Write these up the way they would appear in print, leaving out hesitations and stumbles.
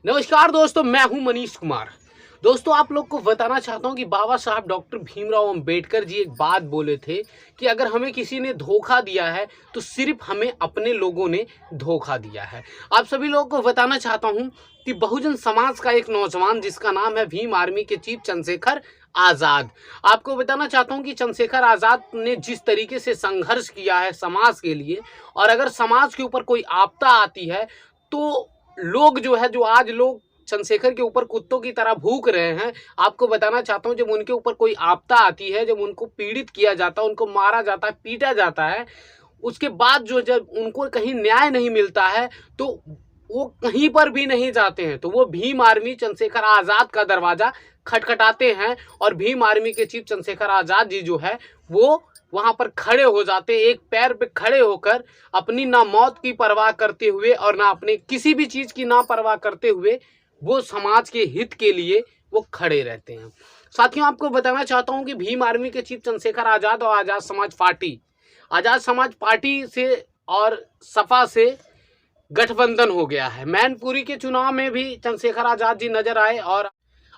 नमस्कार दोस्तों, मैं हूं मनीष कुमार। दोस्तों, आप लोग को बताना चाहता हूं कि बाबा साहब डॉक्टर भीमराव अंबेडकर जी एक बात बोले थे कि अगर हमें किसी ने धोखा दिया है तो सिर्फ हमें अपने लोगों ने धोखा दिया है। आप सभी लोगों को बताना चाहता हूं कि बहुजन समाज का एक नौजवान जिसका नाम है भीम आर्मी के चीफ चंद्रशेखर आज़ाद, आपको बताना चाहता हूं कि चंद्रशेखर आज़ाद ने जिस तरीके से संघर्ष किया है समाज के लिए, और अगर समाज के ऊपर कोई आपदा आती है तो लोग जो है, जो आज लोग चंद्रशेखर के ऊपर कुत्तों की तरह भूख रहे हैं, आपको बताना चाहता हूं जब उनके ऊपर कोई आपदा आती है, जब उनको पीड़ित किया जाता है, उनको मारा जाता है, पीटा जाता है, उसके बाद जो जब उनको कहीं न्याय नहीं मिलता है तो वो कहीं पर भी नहीं जाते हैं, तो वो भीम आर्मी चंद्रशेखर आज़ाद का दरवाजा खटखटाते हैं और भीम आर्मी के चीफ चंद्रशेखर आज़ाद जी जो है वो वहां पर खड़े हो जाते, एक पैर पे खड़े होकर अपनी ना मौत की परवाह करते हुए और ना अपने किसी भी चीज की ना परवाह करते हुए वो समाज के हित के लिए वो खड़े रहते हैं। साथियों, आपको बताना चाहता हूं कि भीम आर्मी के चीफ चंद्रशेखर आज़ाद और आज़ाद समाज पार्टी से और सपा से गठबंधन हो गया है। मैनपुरी के चुनाव में भी चंद्रशेखर आज़ाद जी नजर आए और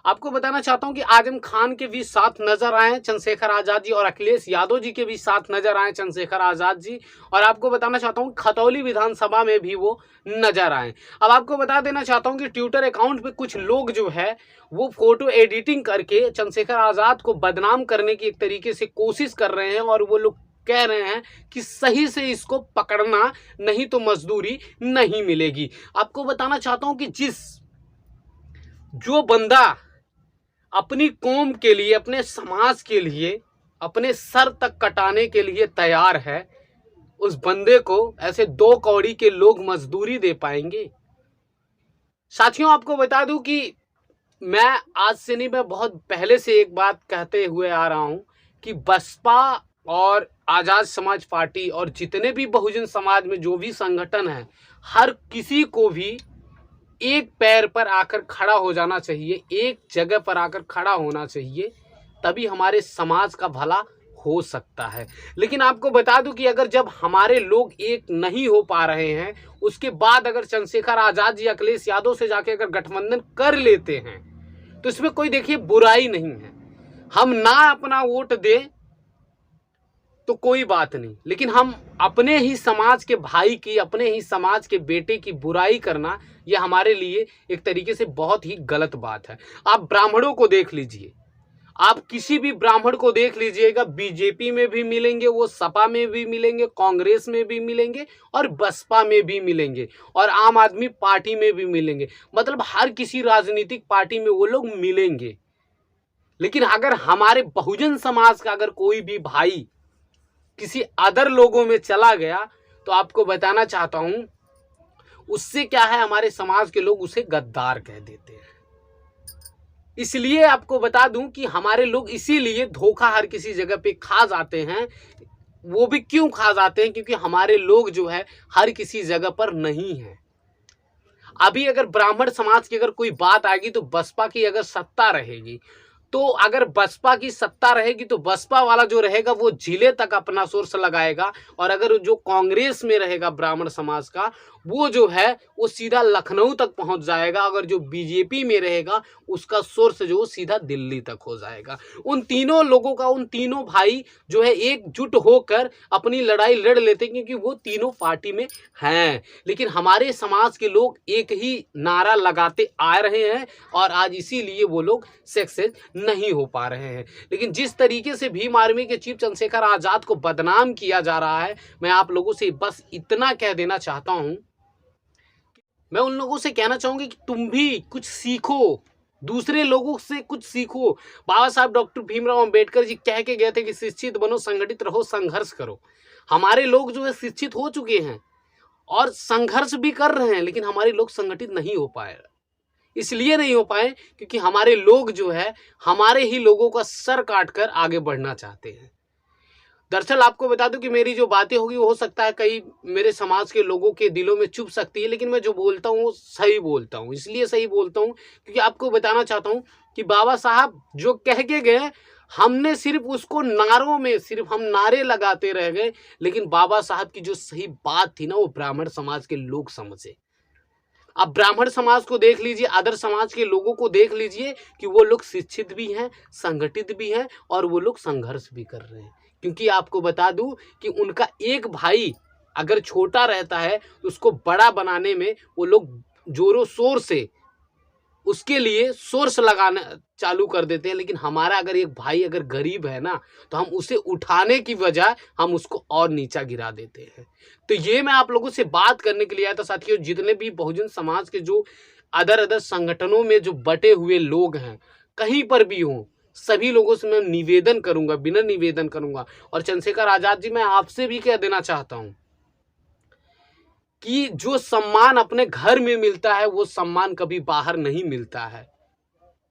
आपको बताना चाहता हूं कि आजम खान के भी साथ नजर आए चंद्रशेखर आज़ाद जी, और अखिलेश यादव जी के भी साथ नजर आए चंद्रशेखर आज़ाद जी, और आपको बताना चाहता हूं खतौली विधानसभा में भी वो नजर आए। अब आपको बता देना चाहता हूं कि ट्विटर अकाउंट पे कुछ लोग जो है वो फोटो एडिटिंग करके चंद्रशेखर आज़ाद को बदनाम करने की एक तरीके से कोशिश कर रहे हैं, और वो लोग कह रहे हैं कि सही से इसको पकड़ना, नहीं तो मजदूरी नहीं मिलेगी। आपको बताना चाहता हूं कि जो बंदा अपनी कौम के लिए, अपने समाज के लिए, अपने सर तक कटाने के लिए तैयार है, उस बंदे को ऐसे दो कौड़ी के लोग मजदूरी दे पाएंगे? साथियों, आपको बता दूं कि मैं आज से नहीं, मैं बहुत पहले से एक बात कहते हुए आ रहा हूं कि बसपा और आज़ाद समाज पार्टी और जितने भी बहुजन समाज में जो भी संगठन है, हर किसी को भी एक पैर पर आकर खड़ा हो जाना चाहिए, एक जगह पर आकर खड़ा होना चाहिए, तभी हमारे समाज का भला हो सकता है। लेकिन आपको बता दूं कि अगर जब हमारे लोग एक नहीं हो पा रहे हैं, उसके बाद अगर चंद्रशेखर आज़ाद जी अखिलेश यादव से जाके अगर गठबंधन कर लेते हैं तो इसमें कोई देखिए बुराई नहीं है। हम ना अपना वोट दें तो कोई बात नहीं, लेकिन हम अपने ही समाज के भाई की, अपने ही समाज के बेटे की बुराई करना, यह हमारे लिए एक तरीके से बहुत ही गलत बात है। आप ब्राह्मणों को देख लीजिए, आप किसी भी ब्राह्मण को देख लीजिएगा, बीजेपी में भी मिलेंगे, वो सपा में भी मिलेंगे, कांग्रेस में भी मिलेंगे और बसपा में भी मिलेंगे और आम आदमी पार्टी में भी मिलेंगे, मतलब हर किसी राजनीतिक पार्टी में वो लोग मिलेंगे। लेकिन अगर हमारे बहुजन समाज का अगर कोई भी भाई किसी अदर लोगों में चला गया तो आपको बताना चाहता हूं उससे क्या है, हमारे समाज के लोग उसे गद्दार कह देते हैं। इसलिए आपको बता दूं कि हमारे लोग इसीलिए धोखा हर किसी जगह पे खा जाते हैं। वो भी क्यों खा जाते हैं? क्योंकि हमारे लोग जो है हर किसी जगह पर नहीं है। अभी अगर ब्राह्मण समाज की अगर कोई बात आएगी तो बसपा की अगर सत्ता रहेगी, तो अगर बसपा की सत्ता रहेगी तो बसपा वाला जो रहेगा वो जिले तक अपना सोर्स लगाएगा, और अगर जो कांग्रेस में रहेगा ब्राह्मण समाज का, वो जो है वो सीधा लखनऊ तक पहुंच जाएगा। अगर जो बीजेपी में रहेगा उसका सोर्स जो सीधा दिल्ली तक हो जाएगा। उन तीनों लोगों का, उन तीनों भाई जो है एकजुट होकर अपनी लड़ाई लड़ लेते, क्योंकि वो तीनों पार्टी में हैं। लेकिन हमारे समाज के लोग एक ही नारा लगाते आ रहे हैं और आज इसीलिए वो लोग सक्सेस नहीं हो पा रहे हैं। लेकिन जिस तरीके से भीम आर्मी के चीफ चंद्रशेखर आज़ाद को बदनाम किया जा रहा है, मैं आप लोगों से बस इतना कह देना चाहता हूं, मैं उन लोगों से कहना चाहूंगी कि तुम भी कुछ सीखो, दूसरे लोगों से कुछ सीखो। बाबा साहब डॉक्टर भीमराव अंबेडकर जी कह के गए थे कि शिक्षित बनो, संगठित रहो, संघर्ष करो। हमारे लोग जो है शिक्षित हो चुके हैं और संघर्ष भी कर रहे हैं, लेकिन हमारे लोग संगठित नहीं हो पाए। इसलिए नहीं हो पाए क्योंकि हमारे लोग जो है हमारे ही लोगों का सर काटकर आगे बढ़ना चाहते हैं। दरअसल आपको बता दूं कि मेरी जो बातें होगी वो हो सकता है कई मेरे समाज के लोगों के दिलों में चुभ सकती है, लेकिन मैं जो बोलता हूँ वो सही बोलता हूँ। इसलिए सही बोलता हूँ क्योंकि आपको बताना चाहता हूँ कि बाबा साहब जो कह के गए, हमने सिर्फ उसको नारों में, सिर्फ हम नारे लगाते रह गए, लेकिन बाबा साहब की जो सही बात थी ना वो ब्राह्मण समाज के लोग समझे। आप ब्राह्मण समाज को देख लीजिए, अदर समाज के लोगों को देख लीजिए कि वो लोग शिक्षित भी हैं, संगठित भी हैं और वो लोग संघर्ष भी कर रहे हैं। क्योंकि आपको बता दूं कि उनका एक भाई अगर छोटा रहता है तो उसको बड़ा बनाने में वो लोग जोरों शोर से उसके लिए सोर्स लगाना चालू कर देते हैं। लेकिन हमारा अगर एक भाई अगर गरीब है ना, तो हम उसे उठाने की बजाय हम उसको और नीचा गिरा देते हैं। तो ये मैं आप लोगों से बात करने के लिए आया था साथियों, जितने भी बहुजन समाज के जो अदर संगठनों में जो बटे हुए लोग हैं, कहीं पर भी हों, सभी लोगों से मैं निवेदन करूंगा, विनम्र निवेदन करूंगा। और चंद्रशेखर आजाद जी, मैं आपसे भी कह देना चाहता हूं कि जो सम्मान अपने घर में मिलता है वो सम्मान कभी बाहर नहीं मिलता है।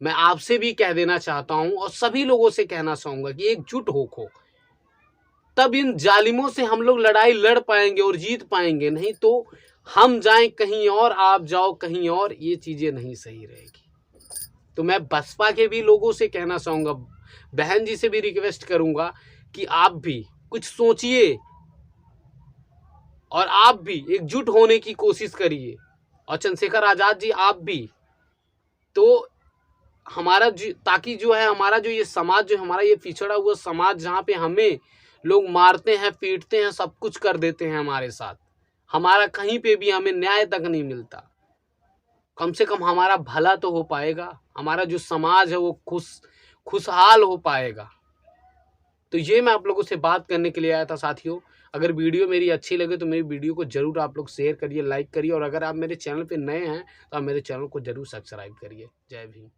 मैं आपसे भी कह देना चाहता हूं और सभी लोगों से कहना चाहूंगा कि एकजुट होको, तब इन जालिमों से हम लोग लड़ाई लड़ पाएंगे और जीत पाएंगे। नहीं तो हम जाएं कहीं और, आप जाओ कहीं और, ये चीजें नहीं सही रहेगी। तो मैं बसपा के भी लोगों से कहना चाहूंगा, बहन जी से भी रिक्वेस्ट करूंगा कि आप भी कुछ सोचिए और आप भी एकजुट होने की कोशिश करिए। और चंद्रशेखर आजाद जी, आप भी, तो हमारा ताकि जो है हमारा जो ये समाज, जो हमारा ये पिछड़ा हुआ समाज, जहाँ पे हमें लोग मारते हैं, पीटते हैं, सब कुछ कर देते हैं हमारे साथ, हमारा कहीं पे भी हमें न्याय तक नहीं मिलता, कम से कम हमारा भला तो हो पाएगा, हमारा जो समाज है वो खुशहाल हो पाएगा। तो ये मैं आप लोगों से बात करने के लिए आया था साथियों। अगर वीडियो मेरी अच्छी लगे तो मेरी वीडियो को जरूर आप लोग शेयर करिए, लाइक करिए, और अगर आप मेरे चैनल पे नए हैं तो आप मेरे चैनल को जरूर सब्सक्राइब करिए। जय भीम।